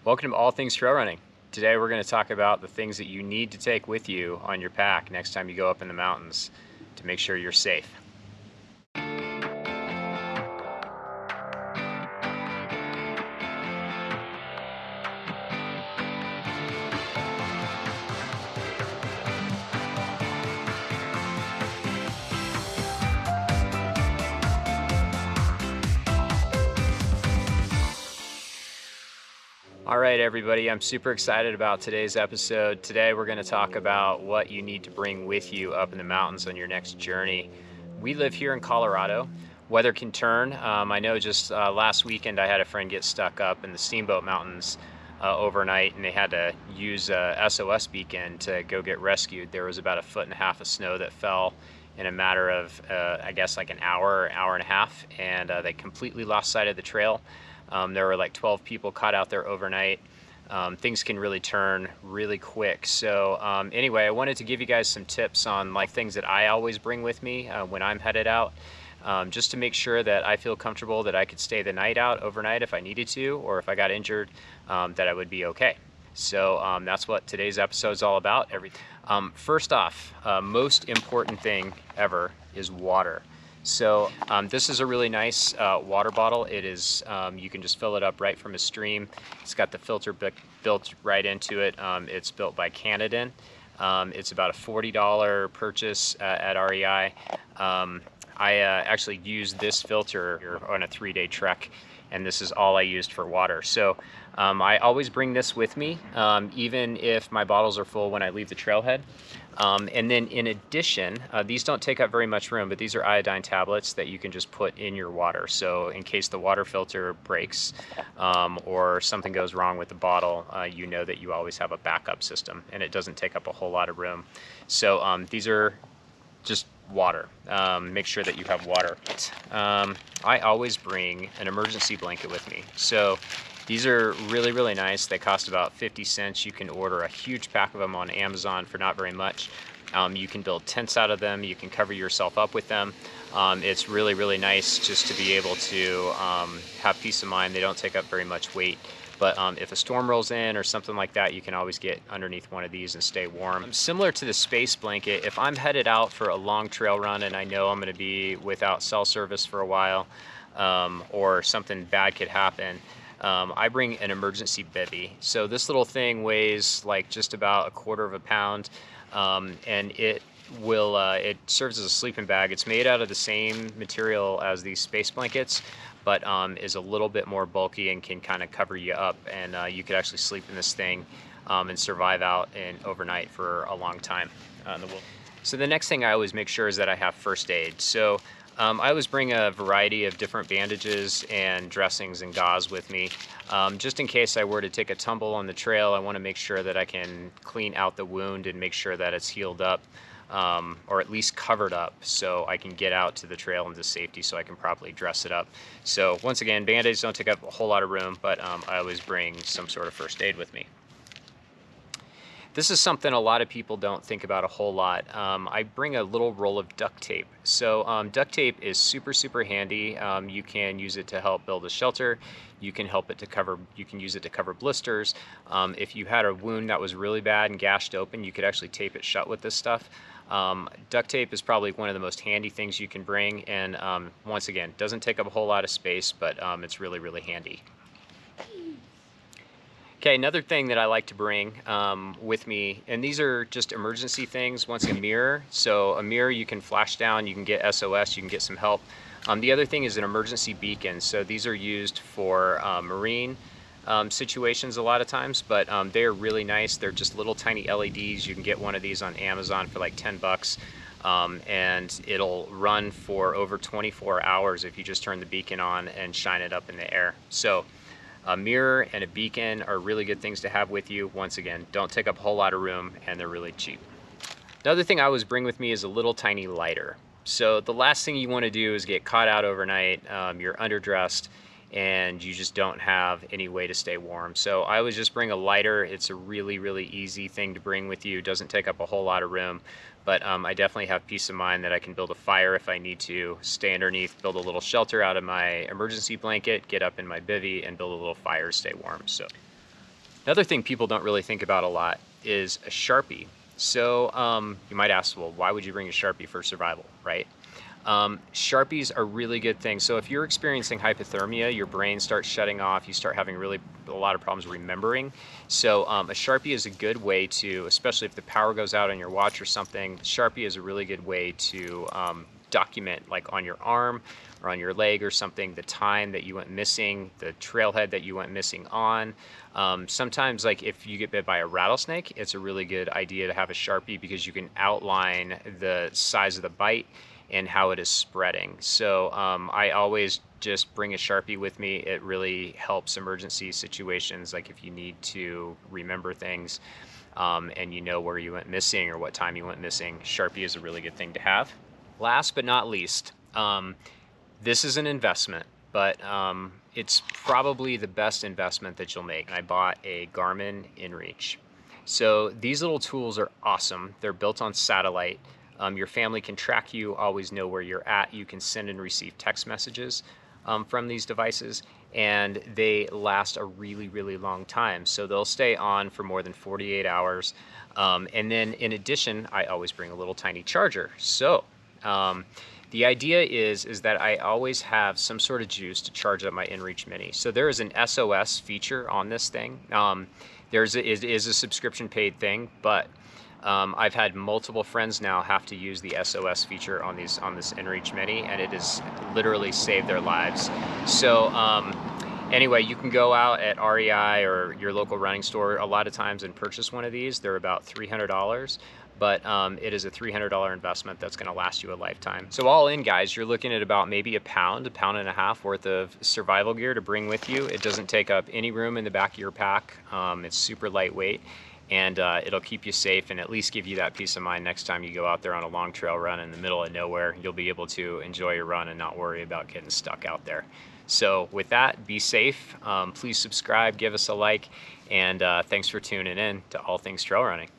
Welcome to All Things Trail Running. Today we're going to talk about the things that you need to take with you on your pack next time you go up in the mountains to make sure you're safe. All right, everybody, I'm super excited about today's episode. Today we're going to talk about what you need to bring with you up in the mountains on your next journey. We live here in Colorado. Weather can turn. I know just last weekend I had a friend get stuck up in the Steamboat Mountains overnight, and they had to use a SOS beacon to go get rescued. There was about 1.5 feet of snow that fell in a matter of, I guess, like an hour and a half, and they completely lost sight of the trail. There were like 12 people caught out there overnight. Things can really turn really quick. So anyway, I wanted to give you guys some tips on like things that I always bring with me when I'm headed out, just to make sure that I feel comfortable that I could stay the night out overnight if I needed to, or if I got injured, that I would be okay. So that's what today's episode is all about. First off, most important thing ever is water. So this is a really nice water bottle. It is, you can just fill it up right from a stream. It's got the filter built right into it. It's built by Canadian. It's about a $40 purchase at REI. I actually used this filter on a 3-day trek, and this is all I used for water. So I always bring this with me, even if my bottles are full when I leave the trailhead. And then in addition, these don't take up very much room, but these are iodine tablets that you can just put in your water. So in case the water filter breaks or something goes wrong with the bottle, you know that you always have a backup system, and it doesn't take up a whole lot of room. So these are just water. Make sure that you have water. I always bring an emergency blanket with me. So these are really, really nice. They cost about 50 cents. You can order a huge pack of them on Amazon for not very much. You can build tents out of them. You can cover yourself up with them. It's really, really nice just to be able to have peace of mind. They don't take up very much weight. But if a storm rolls in or something like that, you can always get underneath one of these and stay warm. Similar to the space blanket, if I'm headed out for a long trail run and I know I'm going to be without cell service for a while, or something bad could happen, I bring an emergency bivy. So this little thing weighs like just about 1/4 pound, and it serves as a sleeping bag. It's made out of the same material as these space blankets, but is a little bit more bulky and can kind of cover you up, and you could actually sleep in this thing and survive out overnight for a long time. So the next thing I always make sure is that I have first aid. So I always bring a variety of different bandages and dressings and gauze with me. Just in case I were to take a tumble on the trail, I want to make sure that I can clean out the wound and make sure that it's healed up, or at least covered up, so I can get out to the trail into safety so I can properly dress it up. So once again, band-aids don't take up a whole lot of room, but I always bring some sort of first aid with me. This is something a lot of people don't think about a whole lot. I bring a little roll of duct tape. So duct tape is super, super handy. You can use it to help build a shelter. You can use it to cover blisters. If you had a wound that was really bad and gashed open, you could actually tape it shut with this stuff. Duct tape is probably one of the most handy things you can bring, and once again, doesn't take up a whole lot of space, but it's really, really handy. Okay, another thing that I like to bring with me, and these are just emergency things. Once a mirror. So a mirror you can flash down, you can get SOS, you can get some help. The other thing is an emergency beacon. So these are used for marine situations a lot of times, but they're really nice. They're just little tiny LEDs. You can get one of these on Amazon for like 10 bucks. And it'll run for over 24 hours if you just turn the beacon on and shine it up in the air. So a mirror and a beacon are really good things to have with you. Once again, don't take up a whole lot of room, and they're really cheap. Another thing I always bring with me is a little tiny lighter. So the last thing you want to do is get caught out overnight. You're underdressed and you just don't have any way to stay warm. So I always just bring a lighter. It's a really, really easy thing to bring with you. It doesn't take up a whole lot of room, but I definitely have peace of mind that I can build a fire if I need to, stay underneath, build a little shelter out of my emergency blanket, get up in my bivy and build a little fire to stay warm. So Another thing people don't really think about a lot is a Sharpie. So you might ask, well, why would you bring a Sharpie for survival, right? Sharpies are really good things. So if you're experiencing hypothermia, your brain starts shutting off, you start having really a lot of problems remembering. So a Sharpie is a good way to, especially if the power goes out on your watch or something, Sharpie is a really good way to document, like on your arm or on your leg or something, the time that you went missing, the trailhead that you went missing on. Sometimes, like if you get bit by a rattlesnake, it's a really good idea to have a Sharpie because you can outline the size of the bite and how it is spreading. So I always just bring a Sharpie with me. It really helps emergency situations, like if you need to remember things and you know where you went missing or what time you went missing, Sharpie is a really good thing to have. Last but not least, this is an investment, but it's probably the best investment that you'll make. I bought a Garmin InReach. So these little tools are awesome. They're built on satellite. Your family can track you, always know where you're at. You can send and receive text messages from these devices, and they last a really, really long time. So they'll stay on for more than 48 hours. And then in addition, I always bring a little tiny charger. So the idea is that I always have some sort of juice to charge up my InReach Mini. So there is an SOS feature on this thing. It is a subscription paid thing, but I've had multiple friends now have to use the SOS feature on this InReach Mini, and it has literally saved their lives. So anyway, you can go out at REI or your local running store a lot of times and purchase one of these. They're about $300, but it is a $300 investment that's going to last you a lifetime. So all in, guys, you're looking at about maybe a pound and a half worth of survival gear to bring with you. It doesn't take up any room in the back of your pack. It's super lightweight, and it'll keep you safe and at least give you that peace of mind next time you go out there on a long trail run in the middle of nowhere. You'll be able to enjoy your run and not worry about getting stuck out there. So with that, be safe. Please subscribe, give us a like, and thanks for tuning in to All Things Trail Running.